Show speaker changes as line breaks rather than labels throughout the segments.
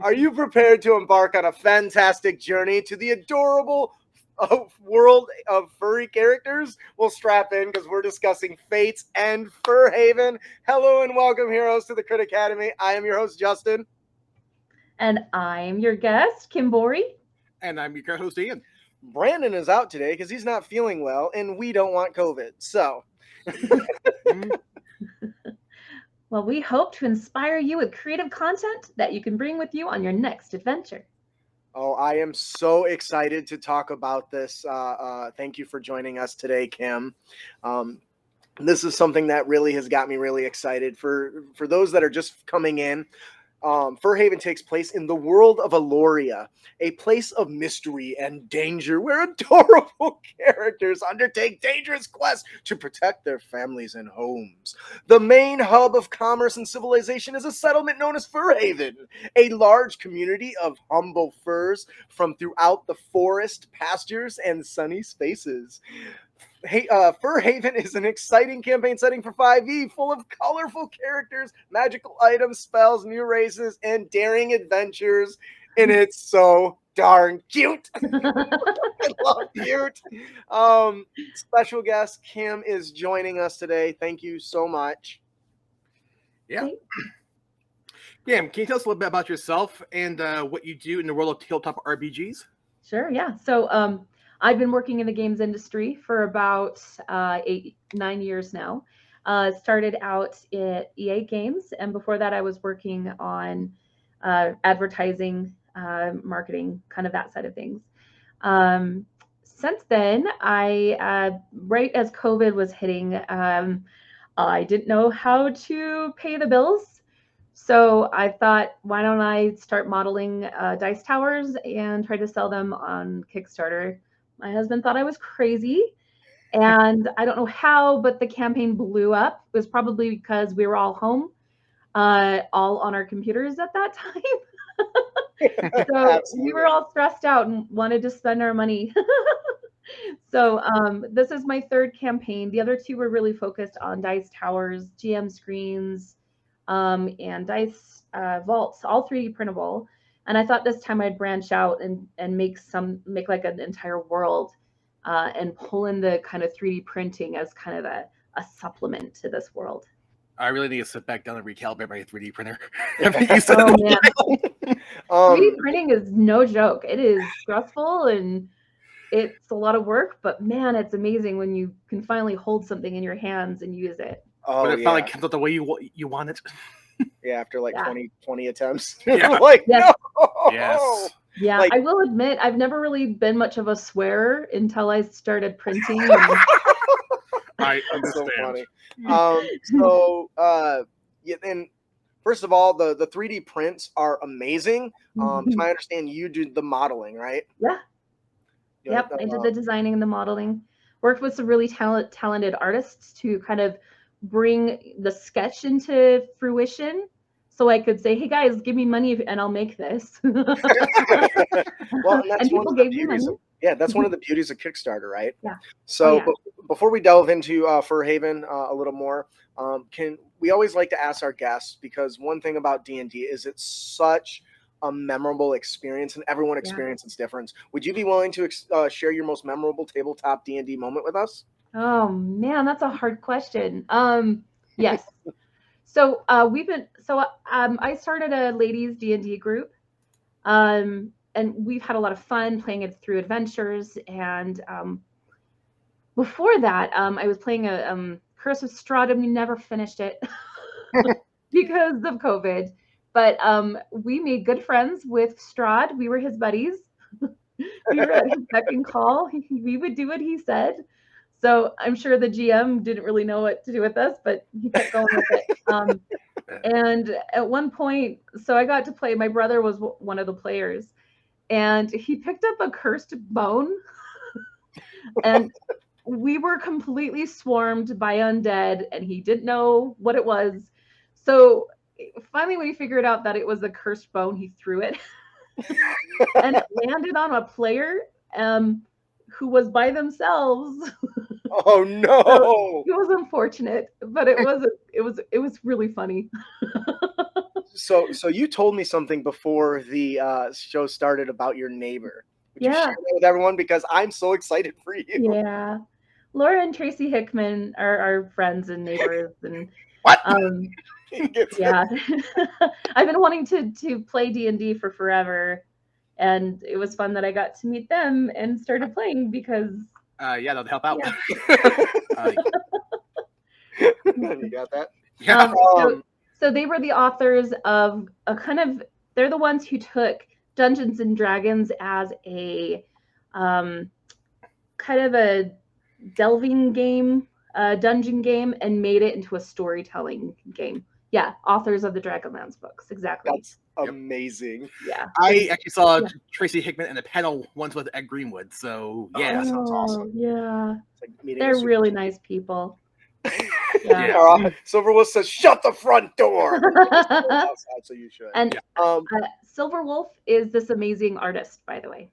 Are you prepared to embark on a fantastic journey to the adorable world of furry characters? Well, strap in because we're discussing Fates and Furhaven. Hello and welcome, heroes, to the Crit Academy. I am your host, Justin.
And I'm your guest, Kimbori.
And I'm your co-host, Ian.
Brandon is out today because he's not feeling well, and we don't want COVID. So...
Well, we hope to inspire you with creative content that you can bring with you on your next adventure.
Oh, I am so excited to talk about this. Thank you for joining us today, Kim. This is something that really has got me really excited. For those that are just coming in, Furhaven takes place in the world of Aloria, a place of mystery and danger where adorable characters undertake dangerous quests to protect their families and homes. The main hub of commerce and civilization is a settlement known as Furhaven, a large community of humble furs from throughout the forest, pastures, and sunny spaces. Furhaven is an exciting campaign setting for 5e, full of colorful characters, magical items, spells, new races, and daring adventures. And it's so darn cute. I love cute. Special guest Kim is joining us today. Thank you so much.
Yeah. Kim, can you tell us a little bit about yourself and what you do in the world of tabletop RPGs?
Sure, yeah. So I've been working in the games industry for about 8-9 years now. Started out at EA Games, and before that I was working on advertising, marketing, kind of that side of things. Since then, right as COVID was hitting, I didn't know how to pay the bills. So I thought, why don't I start modeling dice towers and try to sell them on Kickstarter. My husband thought I was crazy, and I don't know how, but the campaign blew up. It was probably because we were all home, all on our computers at that time. So we were all stressed out and wanted to spend our money. So this is my third campaign. The other two were really focused on dice towers, GM screens, and dice vaults, all 3D printable. And I thought this time I'd branch out and make like an entire world and pull in the kind of 3D printing as kind of a supplement to this world.
I really need to sit back down and recalibrate my 3D printer.
Oh, man. 3D printing is no joke. It is stressful and it's a lot of work, but man, it's amazing when you can finally hold something in your hands and use it.
Oh,
when it finally comes out the way you want it.
Yeah, after like 20 attempts.
Yeah.
Like,
yes.
No!
Yes.
Yeah,
like,
I will admit, I've never really been much of a swearer until I started printing.
I understand.
So funny. And first of all, the 3D prints are amazing. To my understanding, you do the modeling, right?
Yeah. Yep, I did the designing and the modeling. Worked with some really talented artists to kind of bring the sketch into fruition, so I could say, "Hey guys, give me money and I'll make this."
Well, and that's
people gave me money.
That's one of the beauties of Kickstarter, right?
Yeah.
So before we delve into Furhaven a little more, we always like to ask our guests, because one thing about D&D is it's such a memorable experience, and everyone experiences different. Would you be willing to share your most memorable tabletop D&D moment with us?
Oh man, that's a hard question. Yes. So I started a ladies D&D group, and we've had a lot of fun playing it through adventures. And before that, I was playing a Curse of Strahd, and we never finished it because of COVID. But we made good friends with Strahd. We were his buddies. We were at his beck and call. We would do what he said. So I'm sure the GM didn't really know what to do with us, but he kept going with it. And at one point, so I got to play, my brother was one of the players, and he picked up a cursed bone. And we were completely swarmed by undead, and he didn't know what it was. So finally, when he figured out that it was a cursed bone, he threw it. And it landed on a player who was by themselves.
Oh no!
So it was unfortunate, but it was really funny.
So you told me something before the show started about your neighbor. Would you share that with everyone? Because I'm so excited for you.
Yeah. Laura and Tracy Hickman are our friends and neighbors, and
What?
yeah. I've been wanting to play D&D for forever, and it was fun that I got to meet them and started playing because
yeah, they'll help out.
Yeah.
You got that?
Yeah.
So they were the authors of a they're the ones who took Dungeons and Dragons as a kind of a delving game, dungeon game, and made it into a storytelling game. Yeah, authors of the Dragonlance books, exactly.
That's amazing.
Yeah.
I actually saw Tracy Hickman in a panel once with Ed Greenwood, so yeah.
That sounds awesome.
Yeah.
It's like
They're really nice people. Yeah.
Silverwolf says, "Shut the front door." Outside, so you should.
And Silverwolf is this amazing artist, by the way.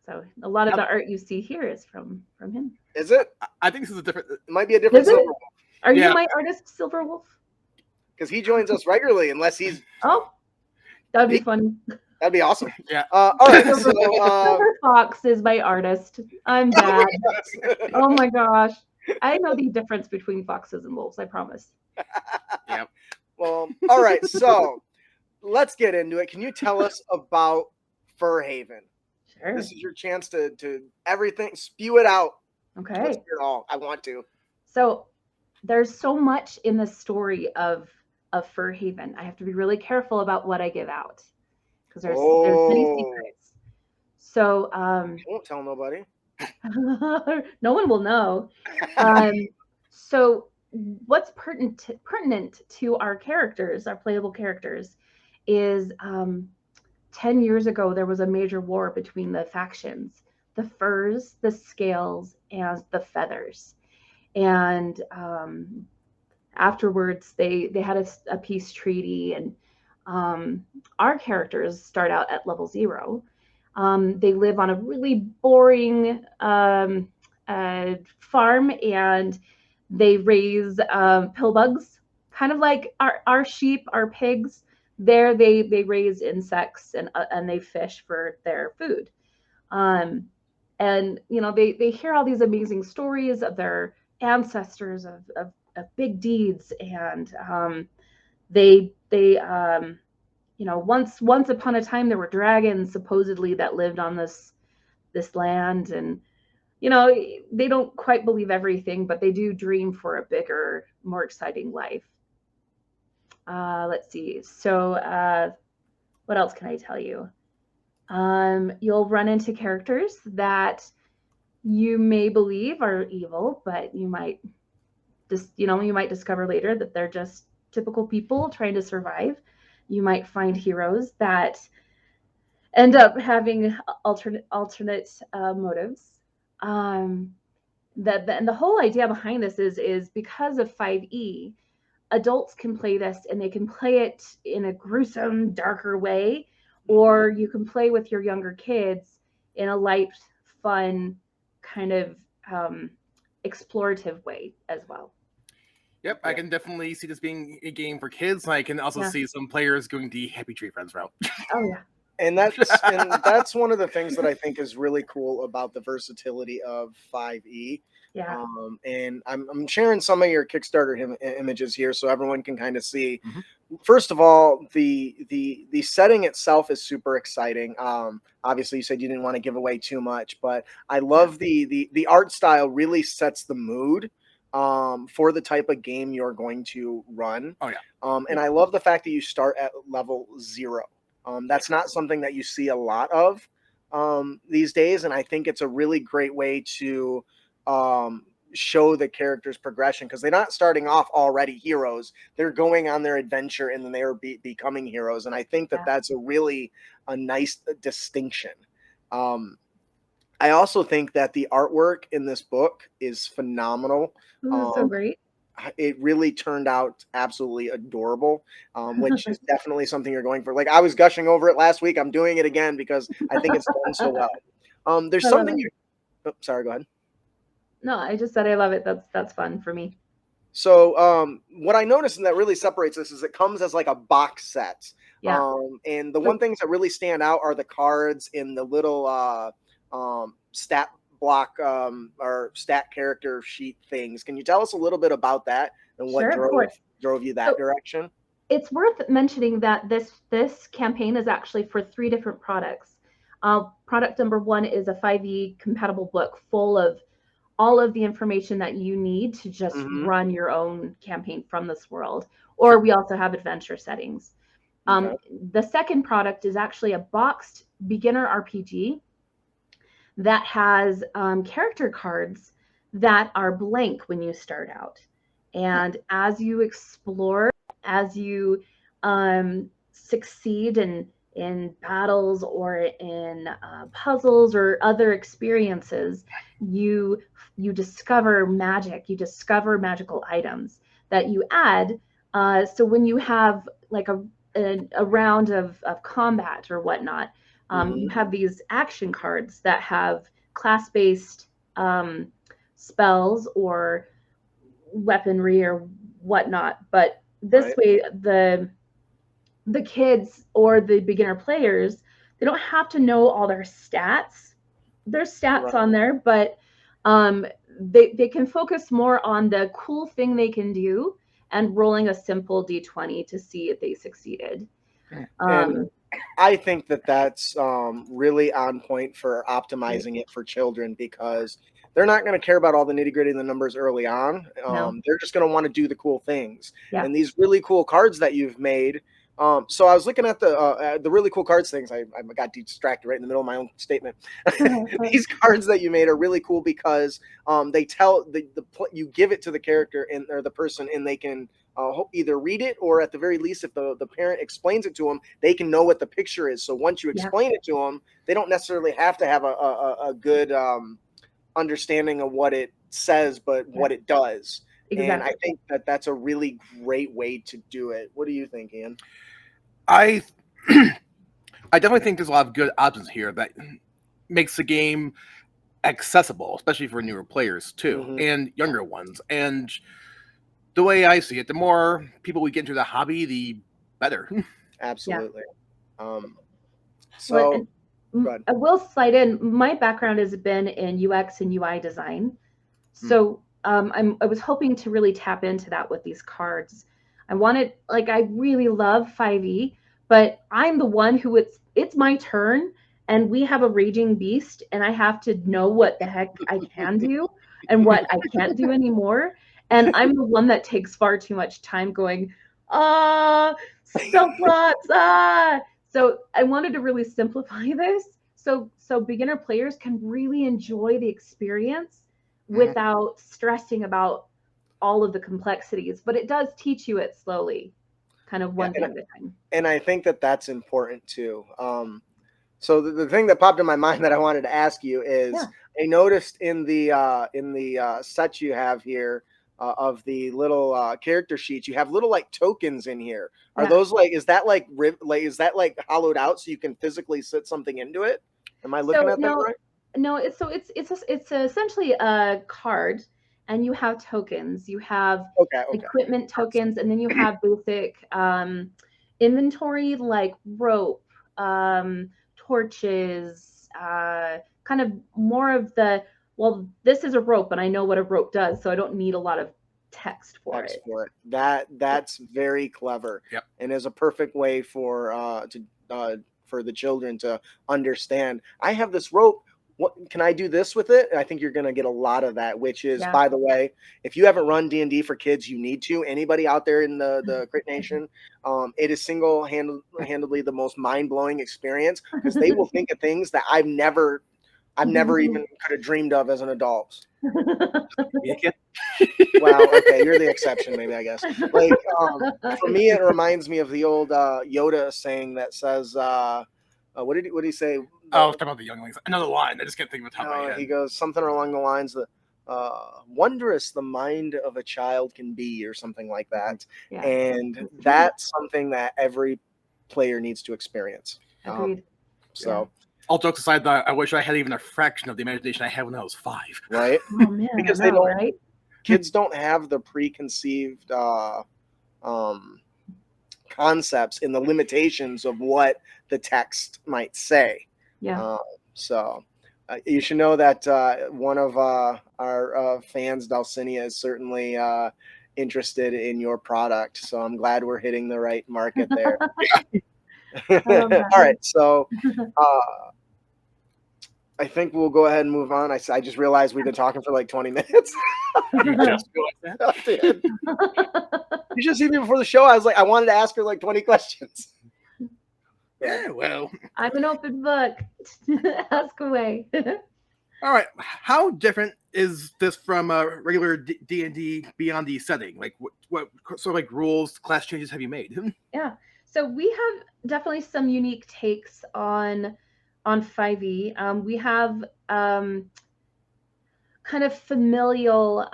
So a lot of the art you see here is from him.
Is it?
I think this is a different.
It might be a different Silverwolf.
Are you my artist, Silverwolf?
Because he joins us regularly, unless he's.
Oh, that'd be fun.
That'd be awesome.
Yeah.
All right.
Silver Fox is my artist. I'm bad. Oh my gosh. I know the difference between foxes and wolves, I promise.
Yep.
Well, all right. So let's get into it. Can you tell us about Furhaven?
Sure.
This is your chance to everything, spew it out.
Okay.
Let's hear it all. I want to.
So there's so much in the story of Furhaven. I have to be really careful about what I give out because there's many secrets. So
won't tell nobody.
No one will know. So what's pertinent to our characters, our playable characters, is 10 years ago there was a major war between the factions, the furs, the scales, and the feathers. And afterwards they had a peace treaty, and our characters start out at level 0. They live on a really boring farm, and they raise pill bugs, kind of like our sheep, our pigs. There they raise insects and they fish for their food. And they hear all these amazing stories of their ancestors of big deeds, and once upon a time there were dragons supposedly that lived on this land, and they don't quite believe everything, but they do dream for a bigger, more exciting life. Let's see. So what else can I tell you? You'll run into characters that you may believe are evil, but you might discover later that they're just typical people trying to survive. You might find heroes that end up having alternate motives. And the whole idea behind this is because of 5e, adults can play this, and they can play it in a gruesome, darker way, or you can play with your younger kids in a light, fun, kind of explorative way as well.
Yep, I can definitely see this being a game for kids. I can also see some players going the Happy Tree Friends route.
Oh yeah.
And that's one of the things that I think is really cool about the versatility of 5e.
Yeah.
And I'm sharing some of your Kickstarter images here so everyone can kind of see.
Mm-hmm.
First of all, the setting itself is super exciting. Obviously, you said you didn't want to give away too much, but I love the art style really sets the mood for the type of game you're going to run.
Oh yeah.
And I love the fact that you start at level 0. That's not something that you see a lot of these days, and I think it's a really great way to show the character's progression, because they're not starting off already heroes. They're going on their adventure, and then they are becoming heroes, and I think that that's a nice distinction. I also think that the artwork in this book is phenomenal.
That's so great.
It really turned out absolutely adorable, which is definitely something you're going for. Like, I was gushing over it last week. I'm doing it again because I think it's done so well. There's something sorry, go ahead.
No, I just said I love it. That's fun for me.
So what I noticed and that really separates this is it comes as like a box set.
Yeah.
And the one things that really stand out are the cards in the little stat block or stat character sheet things. Can you tell us a little bit about that and what
Sure, of course.
drove you that
So
direction?
it's worth mentioning that this campaign is actually for 3 different products. Product number 1 is a 5e compatible book full of all of the information that you need to just run your own campaign from this world. Or we also have adventure settings.
Okay.
The second product is actually a boxed beginner RPG that has character cards that are blank when you start out. And as you explore, as you succeed in battles or in puzzles or other experiences, you discover magic, you discover magical items that you add. So when you have like a round of combat or whatnot, you have these action cards that have class-based spells or weaponry or whatnot. But this way, the kids or the beginner players, they don't have to know all their stats. There's stats on there, but they can focus more on the cool thing they can do and rolling a simple d20 to see if they succeeded.
And I think that that's really on point for optimizing it for children, because they're not going to care about all the nitty gritty of the numbers early on. They're just going to want to do the cool things.
Yeah.
And these really cool cards that you've made. So I was looking at the really cool cards things. I got distracted right in the middle of my own statement. These cards that you made are really cool because they tell you give it to the character or the person, and they can either read it, or at the very least, if the parent explains it to them, they can know what the picture is. So once you explain it to them, they don't necessarily have to have a good understanding of what it says, but what it does. Exactly. And I think that that's a really great way to do it. What do you think, Ian?
I definitely think there's a lot of good options here that makes the game accessible, especially for newer players too, and younger ones. And the way I see it, the more people we get into the hobby, the better.
Absolutely.
So I will slide in. My background has been in UX and UI design, so I was hoping to really tap into that with these cards. I really love 5e, but I'm the one who it's my turn, and we have a raging beast, and I have to know what the heck I can do and what I can't do anymore. And I'm the one that takes far too much time going, subplots, So I wanted to really simplify this so beginner players can really enjoy the experience without stressing about all of the complexities. But it does teach you it slowly, kind of one thing at a time.
And I think that that's important too. So the thing that popped in my mind that I wanted to ask you is, I noticed in the set you have here of the little character sheets, you have little like tokens in here. Are those is that like hollowed out so you can physically sit something into it? Am I looking at that right?
No, it's essentially a card, and you have tokens. You have equipment tokens, and then you have basic inventory like rope, torches, kind of more of the, well, this is a rope and I know what a rope does, so I don't need a lot of text for it.
That's very clever.
Yep.
And is a perfect way for the children to understand. I have this rope. What can I do this with it? I think you're going to get a lot of that, which is, by the way, if you haven't run D&D for kids, you need to. Anybody out there in the Crit Nation, it is single-handedly the most mind-blowing experience, because they will think of things that I've never even could have dreamed of as an adult. Wow, okay, you're the exception, maybe, I guess. Like, for me, it reminds me of the old Yoda saying that says, what did he say?
Oh, talking about the younglings. Another line. I just can't think of the top of my head.
He goes something along the lines that wondrous the mind of a child can be, or something like that. Yeah. And that's something that every player needs to experience.
Agreed.
All jokes aside, I wish I had even a fraction of the imagination I had when I was 5.
Right?
Oh man,
because
they don't. Right?
kids don't have the preconceived concepts and the limitations of what the text might say.
Yeah.
So you should know that one of our fans, Dulcinea, is certainly interested in your product. So I'm glad we're hitting the right market there. All right. So I think we'll go ahead and move on. I just realized we've been talking for like 20 minutes.
You just go like that?
I did. You should see me before the show. I was like, I wanted to ask her like 20 questions.
Yeah, well.
I'm an open book. Ask away.
All right. How different is this from a regular D&D Beyond the setting? Like, what sort of like rules, class changes have you made?
Yeah. So we have definitely some unique takes on 5e. We have kind of familial.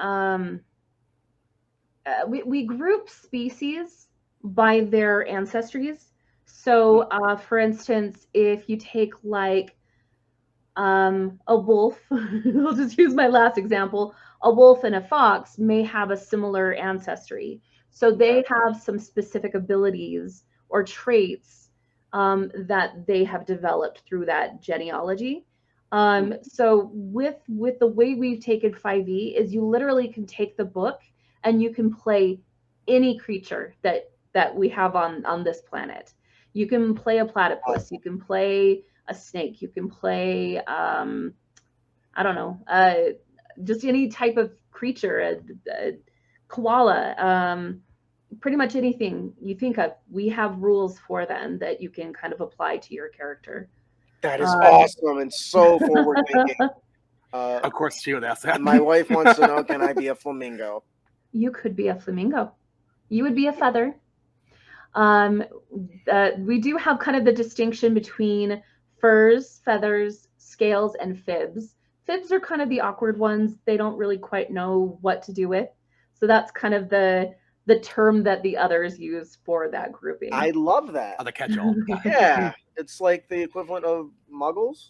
We group species by their ancestries. So, for instance, if you take like a wolf, I'll just use my last example. A wolf and a fox may have a similar ancestry. So they have some specific abilities or traits that they have developed through that genealogy. So with the way we've taken 5e is you literally can take the book and you can play any creature that we have on this planet. You can play a platypus, you can play a snake, you can play I don't know, just any type of creature, a koala, pretty much anything you think of. We have rules for them that you can kind of apply to your character.
That is awesome and so forward thinking.
Of course, she would ask that.
My wife wants to know, can I be a flamingo?
You could be a flamingo. You would be a feather. We do have kind of the distinction between furs, feathers, scales, and fibs. Fibs are kind of the awkward ones. They don't really quite know what to do with. So that's kind of the term that the others use for that grouping.
I love that.
The catch-all.
Yeah, it's like the equivalent of muggles.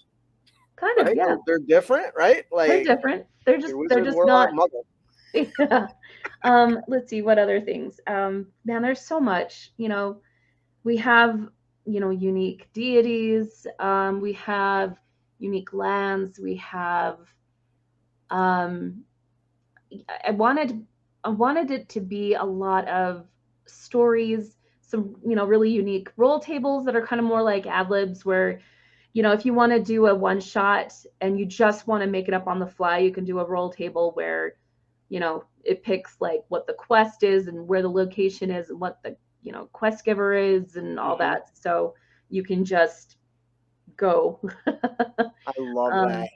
Kind of,
right?
yeah.
They're different, right? Like
they're different. They're just
Warlord,
not.
Muggle.
Yeah. Let's see what other things. Man, there's so much. We have unique deities. We have unique lands. We have. I wanted it to be a lot of stories, some really unique roll tables that are kind of more like ad libs, where if you want to do a one shot and you just want to make it up on the fly, you can do a roll table where it picks like what the quest is and where the location is and what the quest giver is and all that, so you can just go.
I love that.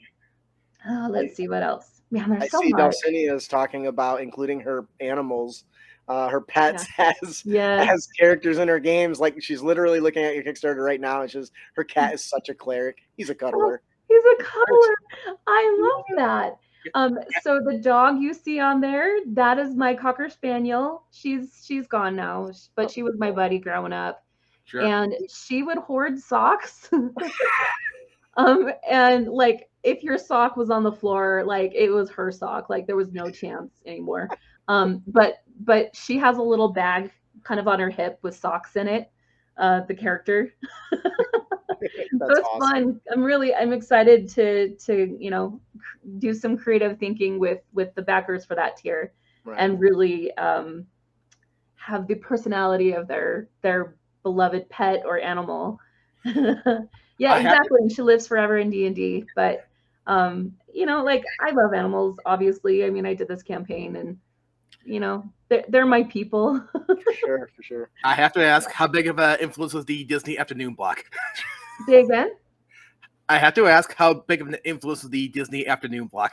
Let's see what else. Man, there's so
I see
much.
Dulcinea is talking about including her animals, her pets as characters in her games. Like she's literally looking at your Kickstarter right now, and her cat is such a cleric. He's a cuddler.
He's a cuddler. I love that. So the dog you see on there, that is my Cocker Spaniel. She's gone now, but she was my buddy growing up. Sure. And she would hoard socks. And like if your sock was on the floor, like it was her sock, like there was no chance anymore. But she has a little bag kind of on her hip with socks in it, the character. So it's awesome. Fun. I'm excited to do some creative thinking with the backers for that tier, and really have the personality of their beloved pet or animal. Yeah, exactly. And she lives forever in D&D, but like I love animals, obviously. I mean, I did this campaign and they're my people.
For sure.
I have to ask, how big of an influence was the Disney afternoon block?
Say again?
I have to ask, how big of an influence was the Disney afternoon block?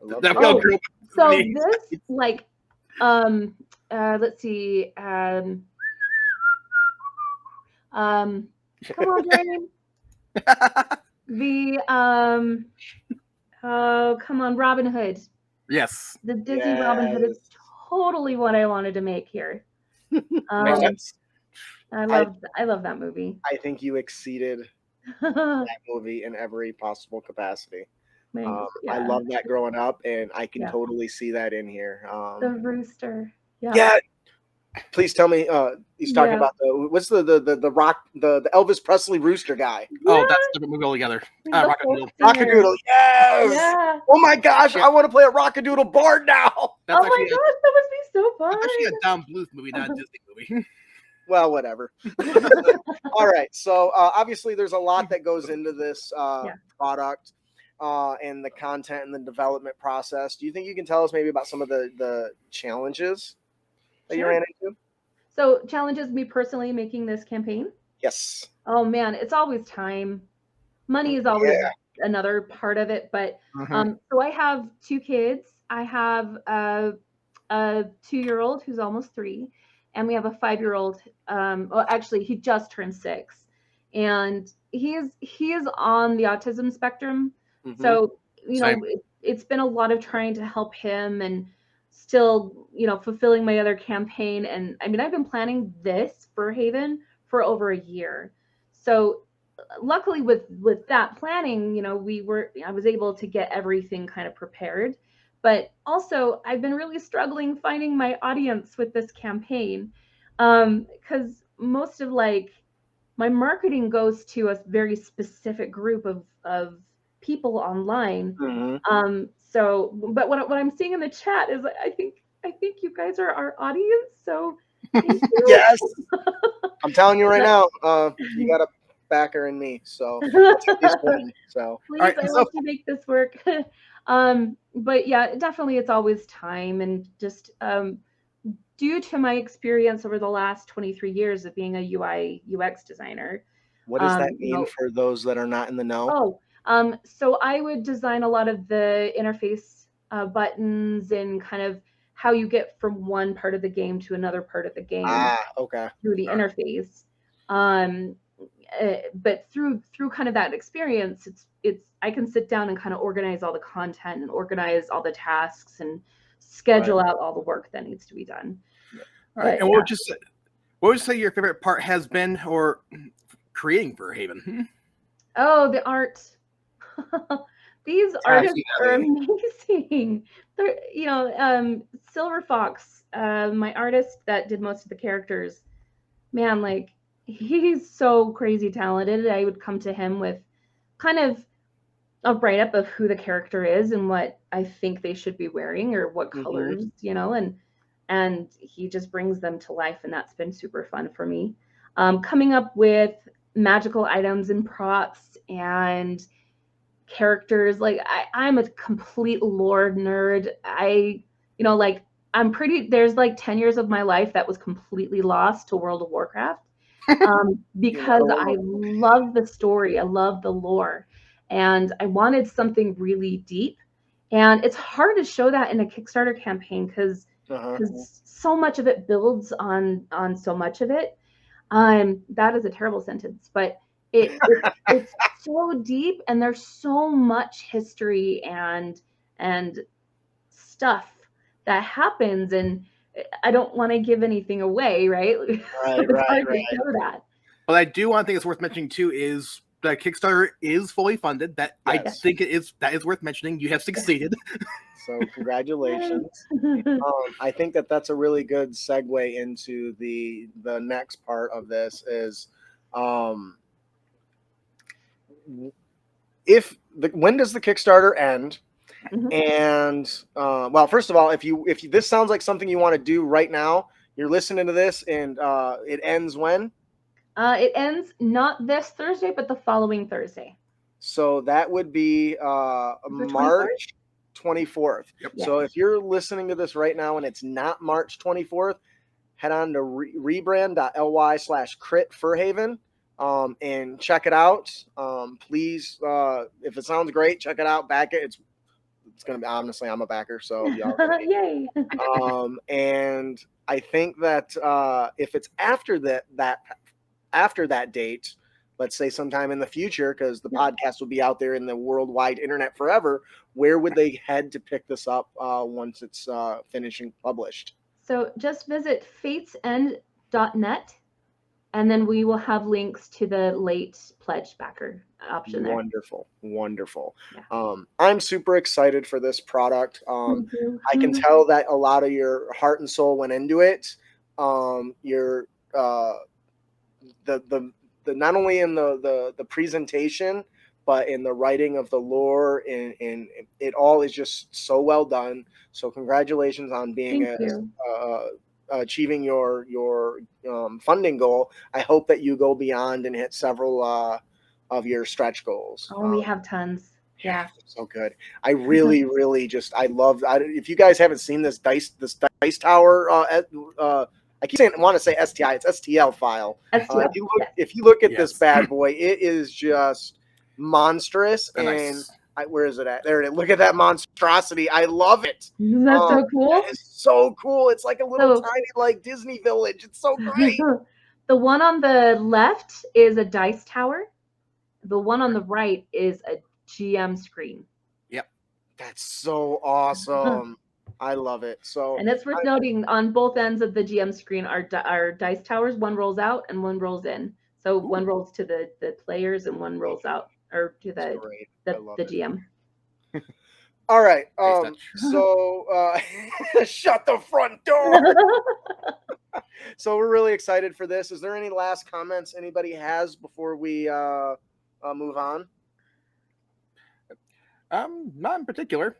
So this, like, let's see, come on, Dane. Oh, come on, Robin Hood.
Yes.
The Disney Robin Hood is totally what I wanted to make here.
Makes sense.
I love that movie.
I think you exceeded that movie in every possible capacity.
Mango.
I
Yeah.
love that growing up, and I can
Yeah.
totally see that in here.
The rooster. Yeah.
Yeah. Please tell me. He's talking
Yeah.
about what's the rock the Elvis Presley rooster guy.
Oh,
Yeah.
that's different movie altogether.
He's the
Rockadoodle.
folk singer.
Rockadoodle. Yes.
Yeah.
Oh my gosh,
Yeah.
I want to play a Rockadoodle bard now.
That's
Oh my
actually
gosh, that must be so fun.
that's actually a Don Bluth movie, not a Disney movie.
Well, whatever. All right. So obviously, there's a lot that goes into this product and the content and the development process. Do you think you can tell us maybe about some of the challenges that you ran into?
So challenges me personally making this campaign?
Yes.
Oh man, it's always time. Money is always another part of it. But so I have 2 kids. I have a 2-year-old who's almost 3, and we have a 5-year-old. Well, actually, he just turned 6, and he is on the autism spectrum. So it's been a lot of trying to help him, and still fulfilling my other campaign. And I mean, I've been planning this Furhaven for over a year. So luckily with that planning, I was able to get everything kind of prepared. But also, I've been really struggling finding my audience with this campaign, because most of my marketing goes to a very specific group of people online. So, but what I'm seeing in the chat is I think you guys are our audience. So thank you.
Yes. I'm telling you right now, you got a backer in me. So please,
right, I want to make this work. But yeah, definitely it's always time, and just due to my experience over the last 23 years of being a UI UX designer.
What does that mean for those that are not in the know?
So I would design a lot of the interface buttons and kind of how you get from one part of the game to another part of the game through the interface. But through kind of that experience, it's I can sit down and kind of organize all the content and organize all the tasks and schedule out all the work that needs to be done.
All right. And what would you say your favorite part has been, or creating Furhaven?
Oh, the art. These artists are amazing. They're, Silver Fox, my artist that did most of the characters, man, he's so crazy talented. I would come to him with kind of a write-up of who the character is and what I think they should be wearing or what colors, and he just brings them to life, and that's been super fun for me. Coming up with magical items and props and characters, I'm a complete lore nerd. There's 10 years of my life that was completely lost to World of Warcraft, because I love the story, I love the lore, and I wanted something really deep. And it's hard to show that in a Kickstarter campaign because so much of it builds on so much of it. That is a terrible sentence, but it's so deep, and there's so much history and stuff that happens, and I don't want to give anything away, right?
Right.
That.
But I do want to think it's worth mentioning too is that Kickstarter is fully funded. That I think that is worth mentioning. You have succeeded.
So congratulations. I think that's a really good segue into the next part of this is when does the Kickstarter end? And well, first of all, if this sounds like something you want to do right now, you're listening to this, and it ends when?
It ends not this Thursday, but the following Thursday.
So that would be March 24th.
Yep.
So if you're listening to this right now and it's not March 24th, head on to rebrand.ly/crit Furhaven and check it out. Please, if it sounds great, check it out. Back it. It's gonna be, honestly, I'm a backer, so y'all.
Yay.
And I think that if it's after that date, let's say sometime in the future, because the podcast will be out there in the worldwide internet forever, where would they head to pick this up once it's finished and published?
So just visit fatesend.net And then we will have links to the late pledge backer option there.
Wonderful.
Yeah.
I'm super excited for this product.
Me too.
I can tell that a lot of your heart and soul went into it. Your the not only in the presentation, but in the writing of the lore, and it all is just so well done. So congratulations on being
Thank you.
achieving your funding goal. I hope that you go beyond and hit several of your stretch goals.
Oh, we have tons. Yeah.
So good. I really I love. If you guys haven't seen this dice tower, I keep saying I want to say STI. It's STL file.
STL.
If you look at
Yes.
this bad boy, it is just monstrous.
Nice.
And where is it at? There it is. Look at that monstrosity. I love it.
Isn't that so cool?
It's so cool. It's like a little
So-
tiny like Disney village. It's so great.
The one on the left is a dice tower. The one on the right is a GM screen.
That's so awesome. I love it. So
And it's worth noting on both ends of the GM screen are dice towers. One rolls out and one rolls in. So one rolls to the players and one rolls out or to
that's
the
great. I love it.
GM.
All right.
Nice touch.
So shut the front door. So we're really excited for this. Is there any last comments anybody has before we move on?
Not in particular.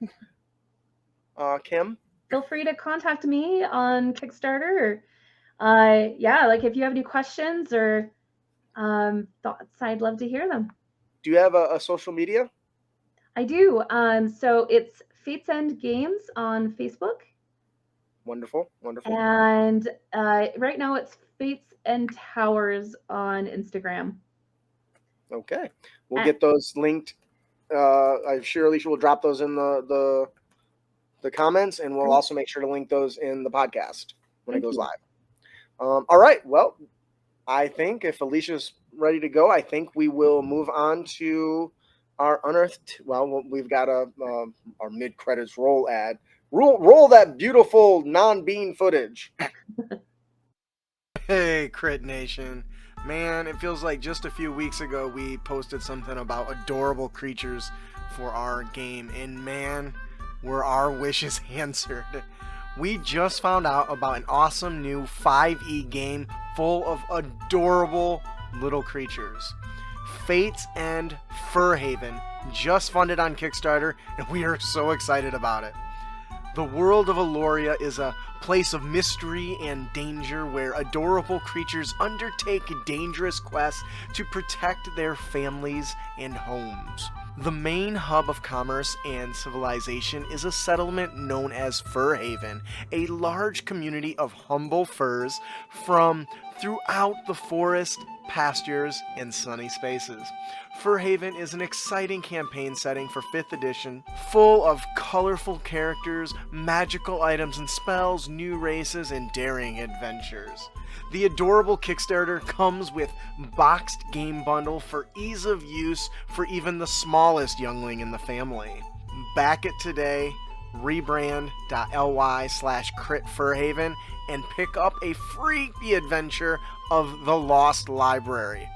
Kim?
Feel free to contact me on Kickstarter. Or, like if you have any questions or thoughts, I'd love to hear them.
Do you have a social media?
I do. So it's Fates End Games on Facebook.
Wonderful.
And right now it's Fates and Towers on Instagram.
Okay. We'll get those linked. I'm sure Alicia will drop those in the comments, and we'll also make sure to link those in the podcast when it goes live. All right. Well, I think if Alicia's ready to go, I think we will move on to our unearthed. Well, we've got our mid credits roll ad. Roll that beautiful non-bean footage. Hey, Crit Nation. Man, it feels like just a few weeks ago we posted something about adorable creatures for our game, and man, were our wishes answered. We just found out about an awesome new 5e game full of adorable little creatures. Fates and Furhaven just funded on Kickstarter, and we are so excited about it. The world of Aloria is a place of mystery and danger where adorable creatures undertake dangerous quests to protect their families and homes. The main hub of commerce and civilization is a settlement known as Furhaven, a large community of humble furs from throughout the forest, pastures, and sunny spaces. Furhaven is an exciting campaign setting for 5th edition, full of colorful characters, magical items and spells, new races, and daring adventures. The adorable Kickstarter comes with boxed game bundle for ease of use for even the smallest youngling in the family. Back it today, rebrand.ly/critfurhaven, and pick up a free adventure of The Lost Library.